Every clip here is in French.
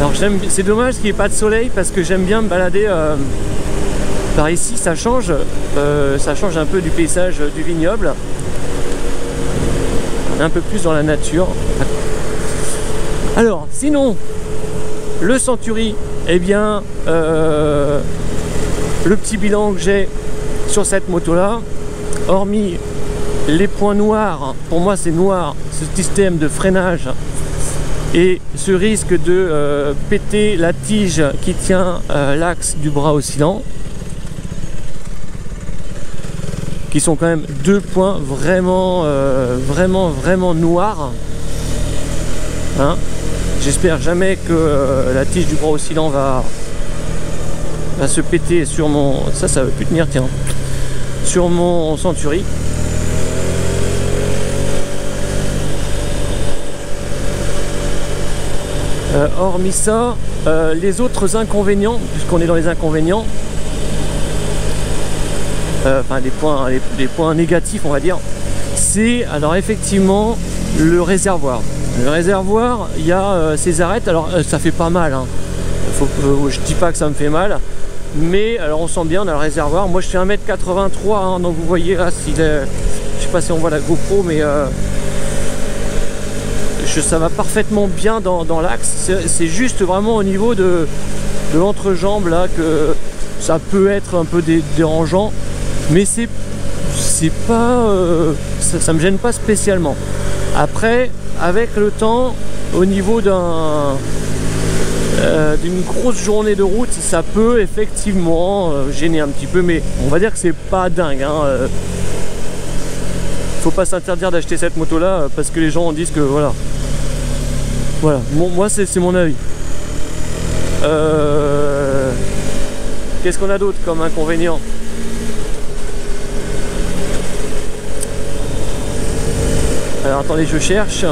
Alors c'est dommage qu'il n'y ait pas de soleil parce que j'aime bien me balader par ici, ça change un peu du paysage du vignoble. On est un peu plus dans la nature. Alors sinon, le Century, eh bien le petit bilan que j'ai sur cette moto là, hormis les points noirs, pour moi c'est noir, ce système de freinage et ce risque de péter la tige qui tient l'axe du bras oscillant, qui sont quand même deux points vraiment vraiment noirs, hein. J'espère jamais que la tige du bras oscillant va se péter sur mon... Ça veut plus tenir, tiens, sur mon Century. Hormis ça, les autres inconvénients, puisqu'on est dans les inconvénients, enfin les points négatifs on va dire, c'est alors effectivement le réservoir. Le réservoir, il y a ces arêtes, alors ça fait pas mal, hein. Je dis pas que ça me fait mal, mais alors on sent bien dans le réservoir. Moi je fais 1m83, hein, donc vous voyez là, je sais pas si on voit la GoPro, mais ça va parfaitement bien dans l'axe. C'est juste vraiment au niveau de l'entrejambe là que ça peut être un peu dérangeant, mais c'est pas ça me gêne pas spécialement. Après, avec le temps, au niveau d'une grosse journée de route, ça peut effectivement gêner un petit peu, mais on va dire que c'est pas dingue, hein. Faut pas s'interdire d'acheter cette moto là parce que les gens disent que voilà. Moi c'est mon avis. Qu'est-ce qu'on a d'autre comme inconvénient? Alors attendez, je cherche.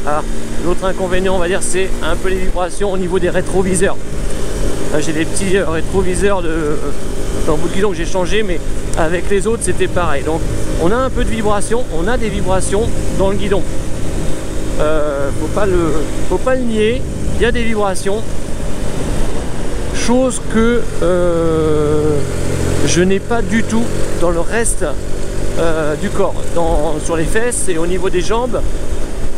Ah, l'autre inconvénient, on va dire, c'est un peu les vibrations au niveau des rétroviseurs. J'ai des petits rétroviseurs dans bout de guidon que j'ai changé, mais avec les autres c'était pareil. Donc on a un peu de vibration, on a des vibrations dans le guidon. Faut pas le nier, il y a des vibrations. Chose que je n'ai pas du tout dans le reste du corps, sur les fesses et au niveau des jambes,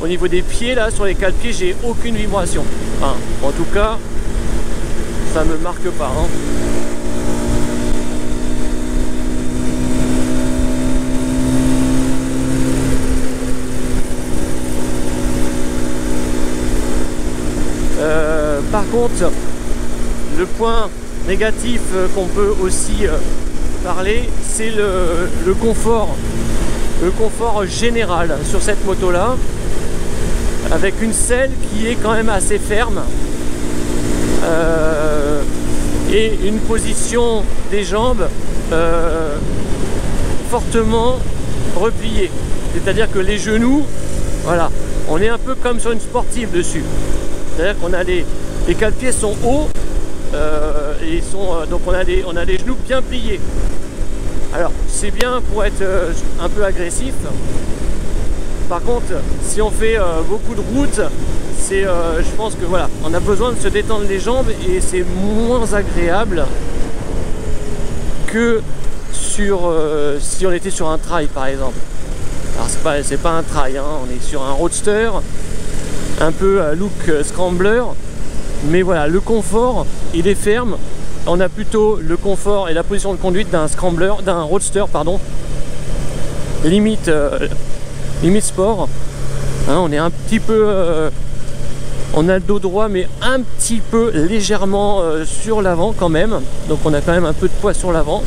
au niveau des pieds là, sur les quatre pieds, j'ai aucune vibration. Enfin, en tout cas, ça me marque pas, hein. Par contre, le point négatif qu'on peut aussi parler, c'est le confort général sur cette moto là, avec une selle qui est quand même assez ferme et une position des jambes fortement repliée, c'est-à-dire que les genoux, voilà, on est un peu comme sur une sportive dessus, c'est-à-dire qu'on a les quatre pieds sont hauts et donc on a les genoux bien pliés. Alors c'est bien pour être un peu agressif. Par contre, si on fait beaucoup de route, je pense que voilà, on a besoin de se détendre les jambes et c'est moins agréable que si on était sur un trail par exemple. Alors c'est pas un trail, hein, on est sur un roadster, un peu à look scrambler, mais voilà, le confort il est ferme. On a plutôt le confort et la position de conduite d'un scrambler, d'un roadster pardon, limite sport, hein. On est un petit peu on a le dos droit mais un petit peu légèrement sur l'avant quand même, donc on a quand même un peu de poids sur l'avant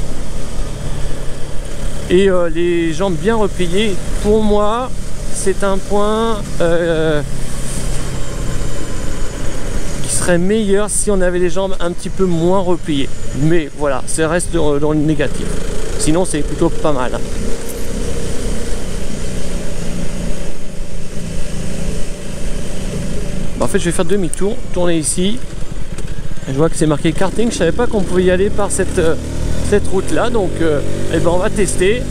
et les jambes bien repliées. Pour moi c'est un point qui serait meilleur si on avait les jambes un petit peu moins repliées, mais voilà, ça reste dans le négatif, sinon c'est plutôt pas mal. En fait je vais faire demi-tour, tourner ici. Je vois que c'est marqué karting, je savais pas qu'on pouvait y aller par cette route là, donc eh ben on va tester.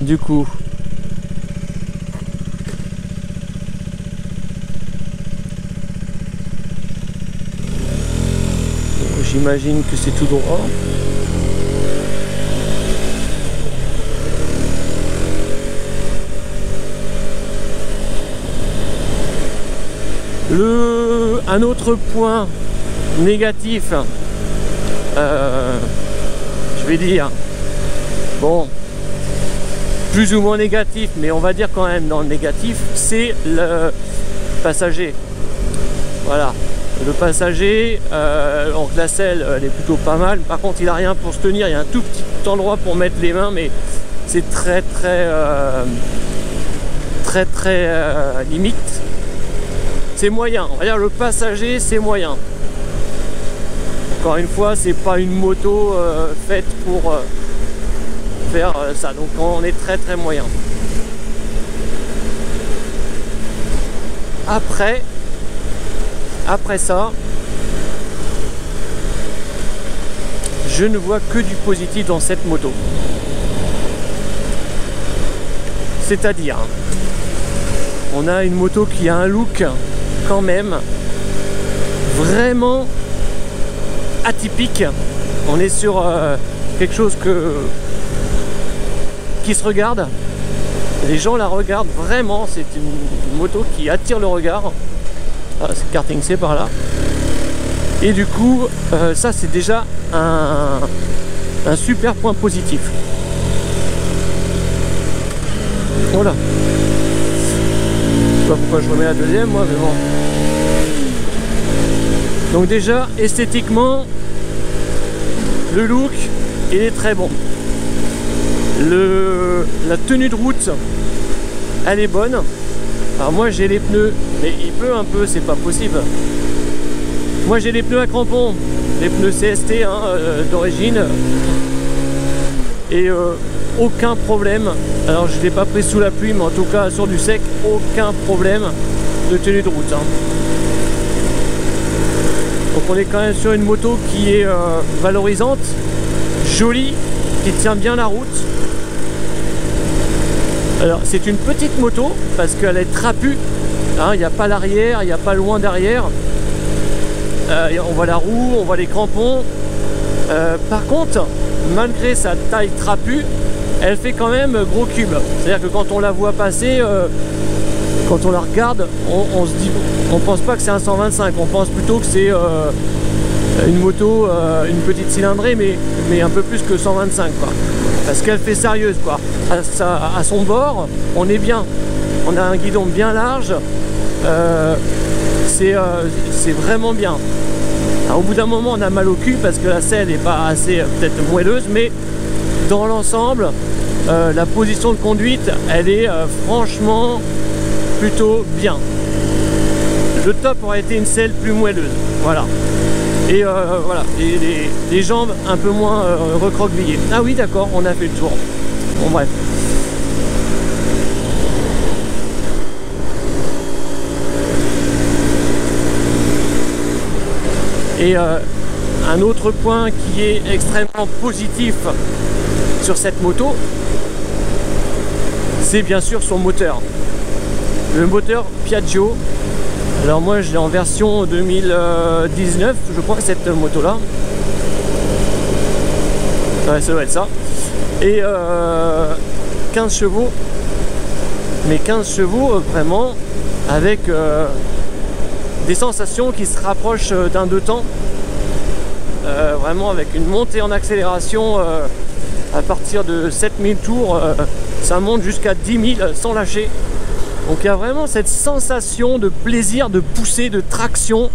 du coup. J'imagine que c'est tout droit. Un autre point négatif, je vais dire, bon, plus ou moins négatif, mais on va dire quand même dans le négatif, c'est le passager. Voilà, le passager, donc la selle, elle est plutôt pas mal. Par contre, il a rien pour se tenir. Il y a un tout petit endroit pour mettre les mains, mais c'est très limite. C'est moyen. On va dire le passager, c'est moyen. Encore une fois, c'est pas une moto faite pour faire ça. Donc on est très moyen. Après ça, je ne vois que du positif dans cette moto. C'est-à-dire, on a une moto qui a un look quand même vraiment atypique. On est sur quelque chose qui se regarde. Les gens la regardent vraiment. C'est une moto qui attire le regard. Ah, c'est karting, c'est par là. Et du coup, ça c'est déjà un super point positif. Voilà. Je sais pas pourquoi je remets la deuxième, moi, mais bon. Donc déjà, esthétiquement, le look, il est très bon. La tenue de route, elle est bonne. Alors moi j'ai les pneus, mais il pleut un peu, c'est pas possible. Moi j'ai les pneus à crampons, les pneus CST d'origine. Et aucun problème. Alors je ne l'ai pas pris sous la pluie, mais en tout cas sur du sec, aucun problème de tenue de route. Donc on est quand même sur une moto qui est valorisante, jolie, qui tient bien la route. Alors c'est une petite moto parce qu'elle est trapue, il n'y a pas l'arrière, il n'y a pas loin derrière. On voit la roue, on voit les crampons. Par contre, malgré sa taille trapue, elle fait quand même gros cube. C'est-à-dire que quand on la voit passer, quand on la regarde, on se dit, on pense pas que c'est un 125, on pense plutôt que c'est une moto, une petite cylindrée, mais un peu plus que 125 quoi. Parce qu'elle fait sérieuse quoi. À son bord, on est bien. On a un guidon bien large. C'est vraiment bien. Alors, au bout d'un moment, on a mal au cul parce que la selle n'est pas assez peut-être moelleuse, mais dans l'ensemble, la position de conduite, elle est franchement plutôt bien. Le top aurait été une selle plus moelleuse. Voilà. Et voilà, les jambes un peu moins recroquevillées. Ah oui, d'accord, on a fait le tour. Bon, bref. Et un autre point qui est extrêmement positif sur cette moto, c'est bien sûr son moteur. Le moteur Piaggio. Alors moi je l'ai en version 2019, je crois, cette moto là. Ouais, ça doit être ça. Et 15 chevaux. Mais 15 chevaux vraiment avec des sensations qui se rapprochent d'un 2 temps. Vraiment avec une montée en accélération à partir de 7000 tours, ça monte jusqu'à 10 000 sans lâcher. Donc il y a vraiment cette sensation de plaisir, de poussée, de traction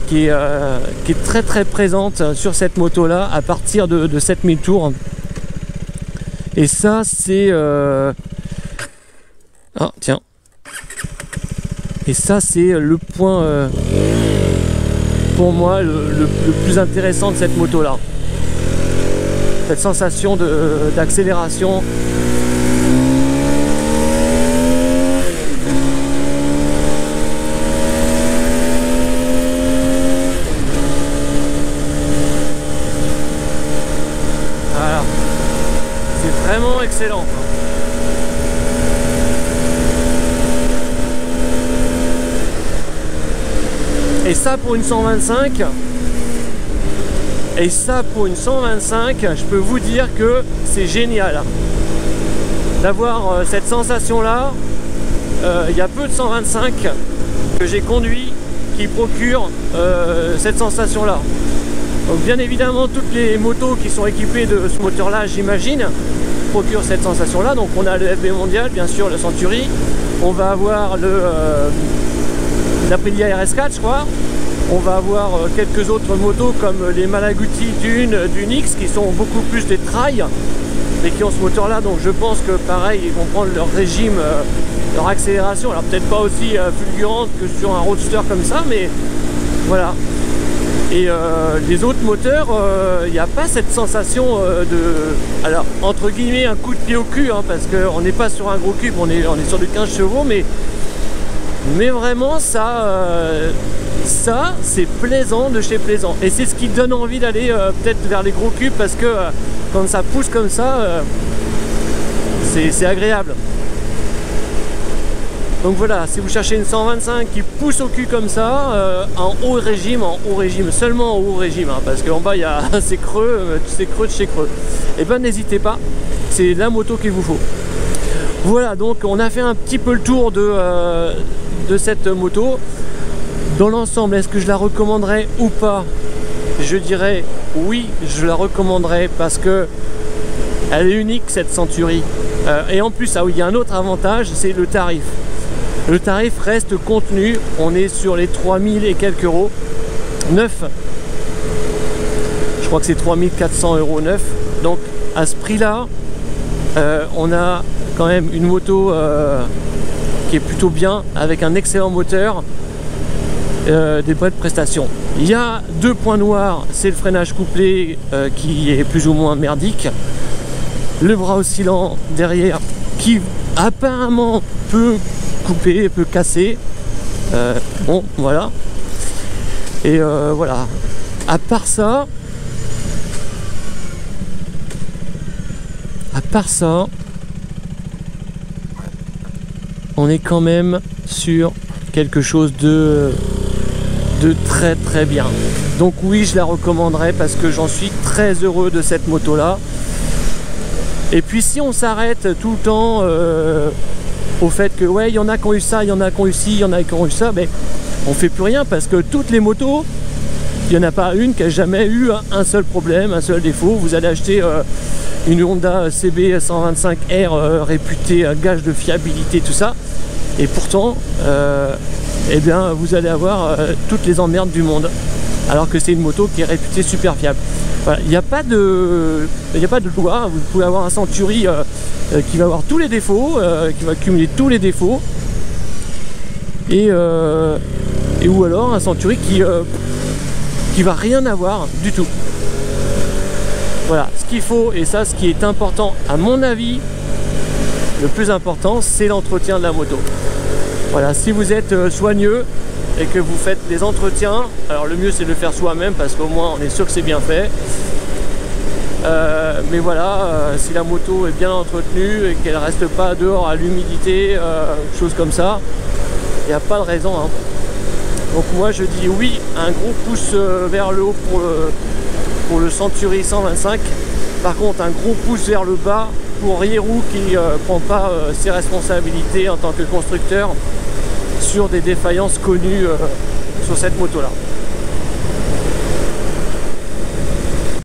qui est très présente sur cette moto là à partir de 7000 tours. Et ça c'est... Ah tiens. Et ça c'est le point pour moi le plus intéressant de cette moto là. Cette sensation d'accélération. Vraiment excellent. Et ça pour une 125. Et ça pour une 125, je peux vous dire que c'est génial. D'avoir cette sensation là. Il y a peu de 125 que j'ai conduit qui procurent cette sensation là. Donc bien évidemment toutes les motos qui sont équipées de ce moteur là, j'imagine, procurent cette sensation là. Donc on a le FB Mondial, bien sûr, le Century, on va avoir l'Aprilia RS4 je crois, on va avoir quelques autres motos comme les Malaguti Dune, X qui sont beaucoup plus des trails mais qui ont ce moteur là. Donc je pense que pareil ils vont prendre leur régime, leur accélération, alors peut-être pas aussi fulgurante que sur un roadster comme ça, mais voilà. Et les autres moteurs, il n'y a pas cette sensation alors entre guillemets un coup de pied au cul, hein, parce qu'on n'est pas sur un gros cube, on est sur du 15 chevaux, mais vraiment ça c'est plaisant de chez plaisant, et c'est ce qui donne envie d'aller peut-être vers les gros cubes, parce que quand ça pousse comme ça, c'est agréable. Donc voilà, si vous cherchez une 125 qui pousse au cul comme ça, en haut régime, seulement en haut régime, hein, parce qu'en bas il y a c'est creux de chez creux, et ben n'hésitez pas, c'est la moto qu'il vous faut. Voilà, donc on a fait un petit peu le tour de cette moto. Dans l'ensemble, est-ce que je la recommanderais ou pas? Je dirais oui, je la recommanderais, parce que elle est unique cette Century. Et en plus, ah oui, il y a un autre avantage, c'est le tarif. Le tarif reste contenu, on est sur les 3000 et quelques euros neuf. Je crois que c'est 3400 euros neuf. Donc à ce prix là, on a quand même une moto qui est plutôt bien, avec un excellent moteur, des bonnes prestations. Il y a deux points noirs, c'est le freinage couplé qui est plus ou moins merdique, le bras oscillant derrière qui apparemment peut couper, peut casser, bon voilà, et voilà, à part ça on est quand même sur quelque chose de très très bien. Donc oui, je la recommanderais, parce que j'en suis très heureux de cette moto là. Et puis si on s'arrête tout le temps au fait que ouais, il y en a qui ont eu ça, il y en a qui ont eu ci, il y en a qui ont eu ça, mais on fait plus rien, parce que toutes les motos, il n'y en a pas une qui a jamais eu un seul problème, un seul défaut. Vous allez acheter une Honda CB 125R réputée gage de fiabilité, tout ça, et pourtant eh bien vous allez avoir toutes les emmerdes du monde, alors que c'est une moto qui est réputée super fiable. Voilà, il n'y a pas de loi. Vous pouvez avoir un Century qui va avoir tous les défauts, qui va cumuler tous les défauts, et ou alors un Century qui va rien avoir du tout. Voilà, ce qu'il faut, et ça, ce qui est important à mon avis, le plus important, c'est l'entretien de la moto. Voilà, si vous êtes soigneux et que vous faites des entretiens, alors le mieux c'est de le faire soi-même, parce qu'au moins on est sûr que c'est bien fait. Mais voilà, si la moto est bien entretenue et qu'elle reste pas dehors à l'humidité, choses comme ça, il n'y a pas de raison, hein. Donc moi je dis oui, un gros pouce vers le haut pour le Century 125. Par contre, un gros pouce vers le bas pour Hierou, qui prend pas ses responsabilités en tant que constructeur sur des défaillances connues sur cette moto là.